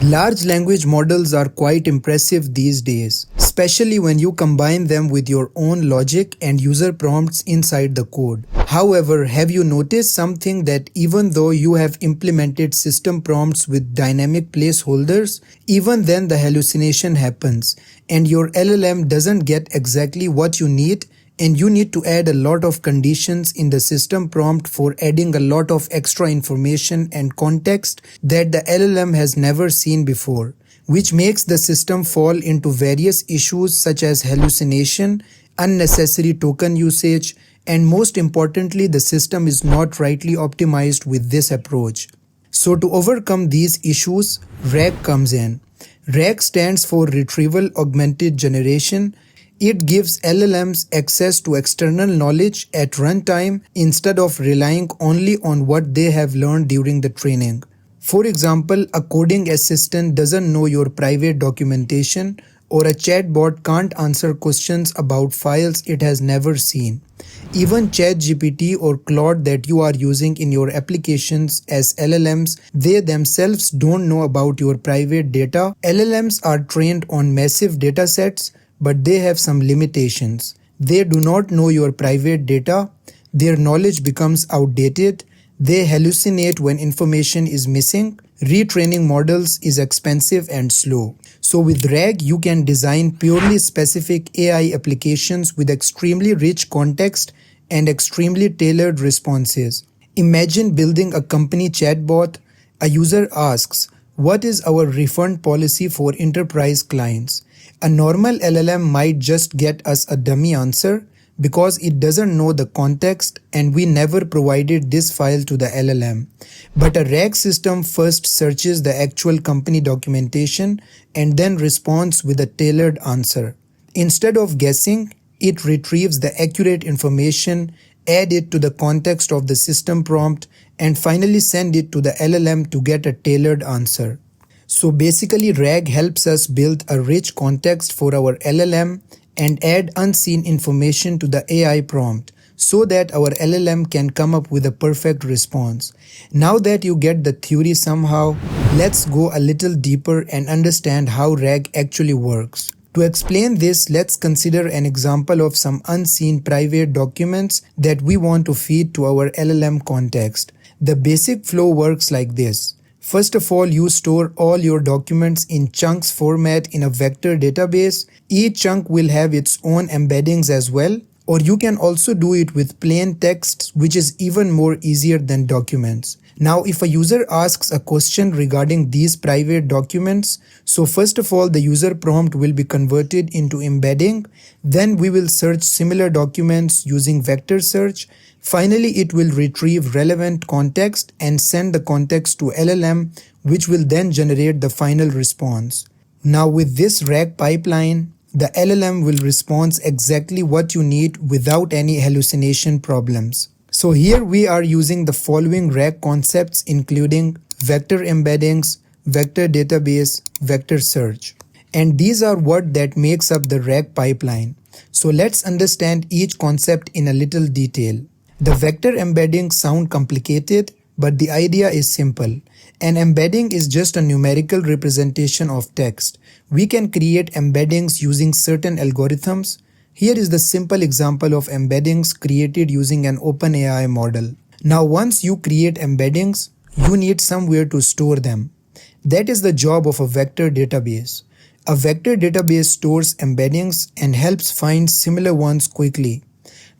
Large language models are quite impressive these days, especially when you combine them with your own logic and user prompts inside the code. However, have you noticed something that even though you have implemented system prompts with dynamic placeholders, even then the hallucination happens and your LLM doesn't get exactly what you need, and you need to add a lot of conditions in the system prompt for adding a lot of extra information and context that the LLM has never seen before, which makes the system fall into various issues such as hallucination, unnecessary token usage, and most importantly, the system is not rightly optimized with this approach. So to overcome these issues, RAG comes in. RAG stands for Retrieval Augmented Generation. It gives LLMs access to external knowledge at runtime instead of relying only on what they have learned during the training. For example, a coding assistant doesn't know your private documentation, or a chatbot can't answer questions about files it has never seen. Even ChatGPT or Claude that you are using in your applications as LLMs, they themselves don't know about your private data. LLMs are trained on massive datasets, but they have some limitations. They do not know your private data, their knowledge becomes outdated, they hallucinate when information is missing, retraining models is expensive and slow. So with RAG, you can design purely specific AI applications with extremely rich context and extremely tailored responses. Imagine building a company chatbot. A user asks, "What is our refund policy for enterprise clients?" A normal LLM might just get us a dummy answer because it doesn't know the context and we never provided this file to the LLM. But a RAG system first searches the actual company documentation and then responds with a tailored answer. Instead of guessing, it retrieves the accurate information, add it to the context of the system prompt, and finally send it to the LLM to get a tailored answer. So basically, RAG helps us build a rich context for our LLM and add unseen information to the AI prompt so that our LLM can come up with a perfect response. Now that you get the theory somehow, let's go a little deeper and understand how RAG actually works. To explain this, let's consider an example of some unseen private documents that we want to feed to our LLM context. The basic flow works like this. First of all, you store all your documents in chunks format in a vector database. Each chunk will have its own embeddings as well, or you can also do it with plain text, which is even more easier than documents. Now, if a user asks a question regarding these private documents, so first of all, the user prompt will be converted into embedding. Then we will search similar documents using vector search. Finally, it will retrieve relevant context and send the context to LLM, which will then generate the final response. Now with this RAG pipeline, the LLM will respond exactly what you need without any hallucination problems. So here we are using the following RAG concepts, including vector embeddings, vector database, vector search. And these are what that makes up the RAG pipeline. So let's understand each concept in a little detail. The vector embeddings sound complicated, but the idea is simple. An embedding is just a numerical representation of text. We can create embeddings using certain algorithms. Here is the simple example of embeddings created using an OpenAI model. Now once you create embeddings, you need somewhere to store them. That is the job of a vector database. A vector database stores embeddings and helps find similar ones quickly.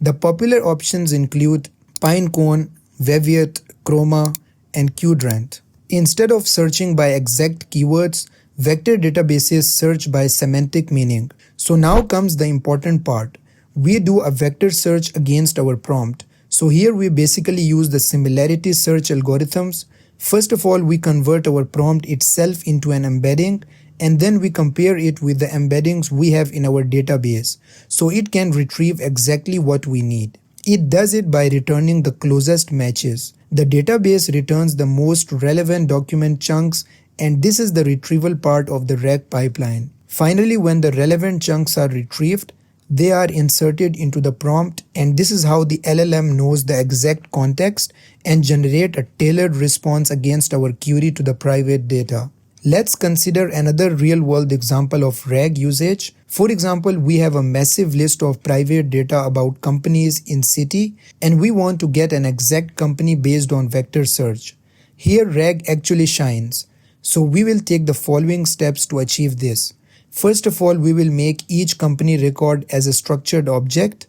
The popular options include Pinecone, Weaviate, Chroma, and Qdrant. Instead of searching by exact keywords, vector databases search by semantic meaning. So now comes the important part. We do a vector search against our prompt. So here we basically use the similarity search algorithms. First of all, we convert our prompt itself into an embedding, and then we compare it with the embeddings we have in our database, so it can retrieve exactly what we need. It does it by returning the closest matches. The database returns the most relevant document chunks, and this is the retrieval part of the RAG pipeline. Finally, when the relevant chunks are retrieved, they are inserted into the prompt, and this is how the LLM knows the exact context and generate a tailored response against our query to the private data. Let's consider another real-world example of RAG usage. For example, we have a massive list of private data about companies in city, and we want to get an exact company based on vector search. Here RAG actually shines. So we will take the following steps to achieve this. First of all, we will make each company record as a structured object.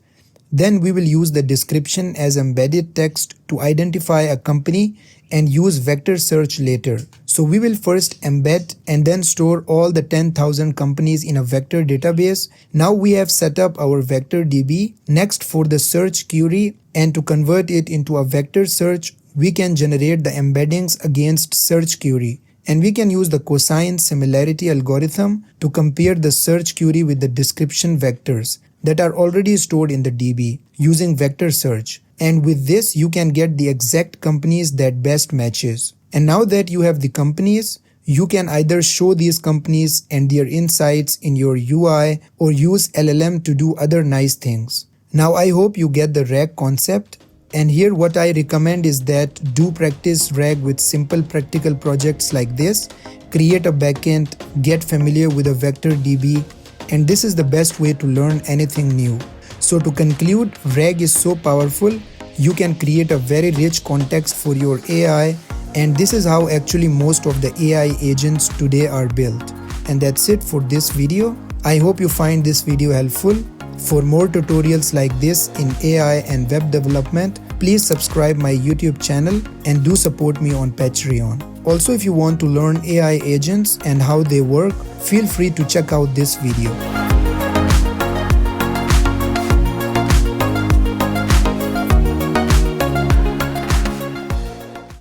Then we will use the description as embedded text to identify a company and use vector search later. So we will first embed and then store all the 10,000 companies in a vector database. Now we have set up our vector DB. Next, for the search query and to convert it into a vector search, we can generate the embeddings against search query. And we can use the cosine similarity algorithm to compare the search query with the description vectors that are already stored in the DB using vector search. And with this, you can get the exact companies that best matches. And now that you have the companies, you can either show these companies and their insights in your UI or use LLM to do other nice things. Now I hope you get the RAG concept. And here what I recommend is that do practice RAG with simple practical projects like this. Create a backend, get familiar with a vector DB, and this is the best way to learn anything new. So to conclude, RAG is so powerful, you can create a very rich context for your AI, and this is how actually most of the AI agents today are built. And that's it for this video. I hope you find this video helpful. For more tutorials like this in AI and web development, please subscribe my YouTube channel and do support me on Patreon. Also, if you want to learn AI agents and how they work, feel free to check out this video.